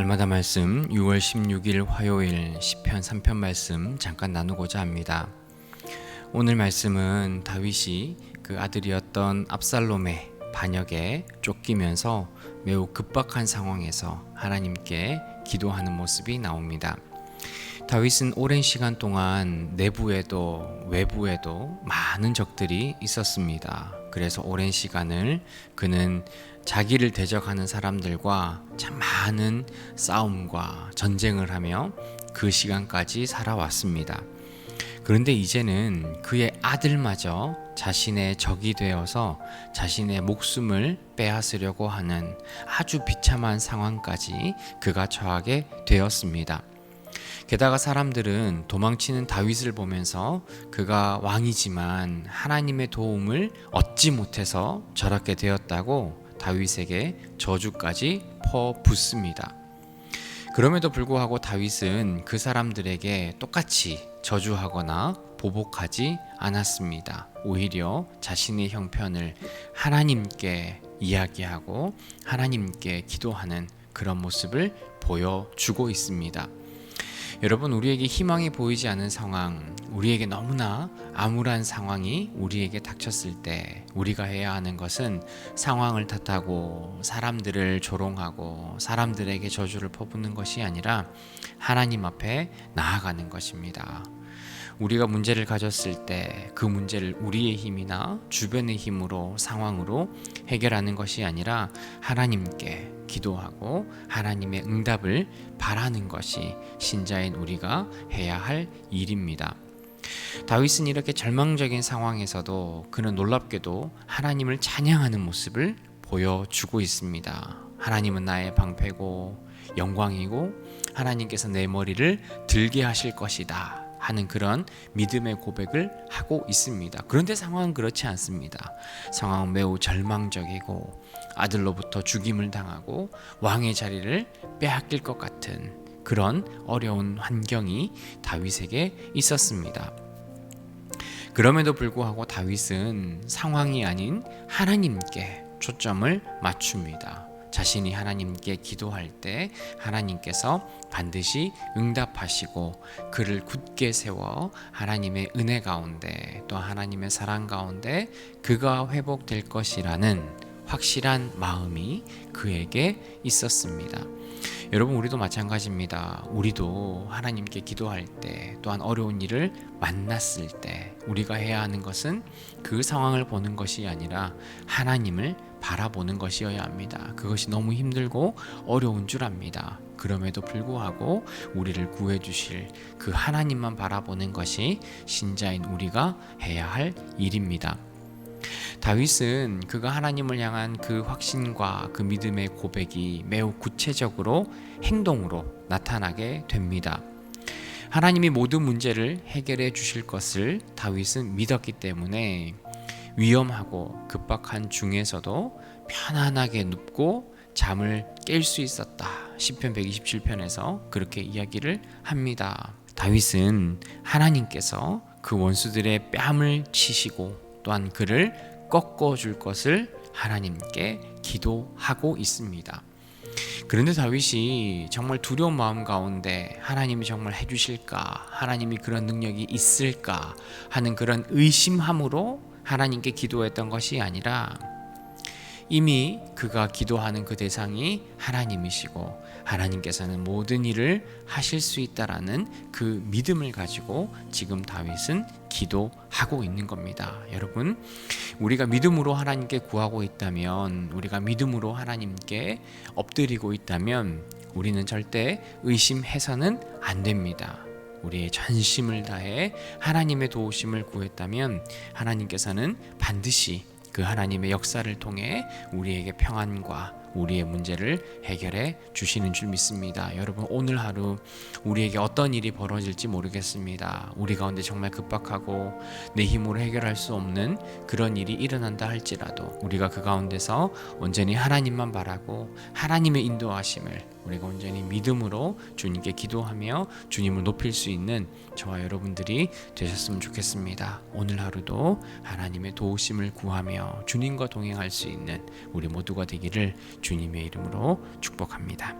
날마다 말씀 6월 16일 화요일 시편 3편 말씀 잠깐 나누고자 합니다. 오늘 말씀은 다윗이 그 아들이었던 압살롬의 반역에 쫓기면서 매우 급박한 상황에서 하나님께 기도하는 모습이 나옵니다. 다윗은 오랜 시간 동안 내부에도 외부에도 많은 적들이 있었습니다. 그래서 오랜 시간을 그는 자기를 대적하는 사람들과 참 많은 싸움과 전쟁을 하며 그 시간까지 살아왔습니다. 그런데 이제는 그의 아들마저 자신의 적이 되어서 자신의 목숨을 빼앗으려고 하는 아주 비참한 상황까지 그가 처하게 되었습니다. 게다가 사람들은 도망치는 다윗을 보면서 그가 왕이지만 하나님의 도움을 얻지 못해서 저렇게 되었다고 다윗에게 저주까지 퍼붓습니다. 그럼에도 불구하고 다윗은 그 사람들에게 똑같이 저주하거나 보복하지 않았습니다. 오히려 자신의 형편을 하나님께 이야기하고 하나님께 기도하는 그런 모습을 보여주고 있습니다. 여러분, 우리에게 희망이 보이지 않는 상황, 우리에게 너무나 암울한 상황이 우리에게 닥쳤을 때 우리가 해야 하는 것은 상황을 탓하고 사람들을 조롱하고 사람들에게 저주를 퍼붓는 것이 아니라 하나님 앞에 나아가는 것입니다. 우리가 문제를 가졌을 때 그 문제를 우리의 힘이나 주변의 힘으로 상황으로 해결하는 것이 아니라 하나님께 기도하고 하나님의 응답을 바라는 것이 신자인 우리가 해야 할 일입니다. 다윗은 이렇게 절망적인 상황에서도 그는 놀랍게도 하나님을 찬양하는 모습을 보여주고 있습니다. 하나님은 나의 방패고 영광이고 하나님께서 내 머리를 들게 하실 것이다 하는 그런 믿음의 고백을 하고 있습니다. 그런데 상황은 그렇지 않습니다. 상황은 매우 절망적이고 아들로부터 죽임을 당하고 왕의 자리를 빼앗길 것 같은 그런 어려운 환경이 다윗에게 있었습니다. 그럼에도 불구하고 다윗은 상황이 아닌 하나님께 초점을 맞춥니다. 자신이 하나님께 기도할 때 하나님께서 반드시 응답하시고 그를 굳게 세워 하나님의 은혜 가운데 또 하나님의 사랑 가운데 그가 회복될 것이라는 확실한 마음이 그에게 있었습니다. 여러분, 우리도 마찬가지입니다. 우리도 하나님께 기도할 때 또한 어려운 일을 만났을 때 우리가 해야 하는 것은 그 상황을 보는 것이 아니라 하나님을 바라보는 것이어야 합니다. 그것이 너무 힘들고 어려운 줄 압니다. 그럼에도 불구하고 우리를 구해주실 그 하나님만 바라보는 것이 신자인 우리가 해야 할 일입니다. 다윗은 그가 하나님을 향한 그 확신과 그 믿음의 고백이 매우 구체적으로 행동으로 나타나게 됩니다. 하나님이 모든 문제를 해결해 주실 것을 다윗은 믿었기 때문에 위험하고 급박한 중에서도 편안하게 눕고 잠을 깰 수 있었다. 시편 127편에서 그렇게 이야기를 합니다. 다윗은 하나님께서 그 원수들의 뺨을 치시고 또한 그를 꺾어줄 것을 하나님께 기도하고 있습니다. 그런데 다윗이 정말 두려운 마음 가운데 하나님이 정말 해주실까, 하나님이 그런 능력이 있을까 하는 그런 의심함으로 하나님께 기도했던 것이 아니라 이미 그가 기도하는 그 대상이 하나님이시고 하나님께서는 모든 일을 하실 수 있다라는 그 믿음을 가지고 지금 다윗은 기도하고 있는 겁니다. 여러분, 우리가 믿음으로 하나님께 구하고 있다면, 우리가 믿음으로 하나님께 엎드리고 있다면 우리는 절대 의심해서는 안 됩니다. 우리의 전심을 다해 하나님의 도우심을 구했다면 하나님께서는 반드시 그 하나님의 역사를 통해 우리에게 평안과 우리의 문제를 해결해 주시는 줄 믿습니다. 여러분, 오늘 하루 우리에게 어떤 일이 벌어질지 모르겠습니다. 우리 가운데 정말 급박하고 내 힘으로 해결할 수 없는 그런 일이 일어난다 할지라도 우리가 그 가운데서 온전히 하나님만 바라고 하나님의 인도하심을 우리가 온전히 믿음으로 주님께 기도하며 주님을 높일 수 있는 저와 여러분들이 되셨으면 좋겠습니다. 오늘 하루도 하나님의 도우심을 구하며 주님과 동행할 수 있는 우리 모두가 되기를 주님의 이름으로 축복합니다.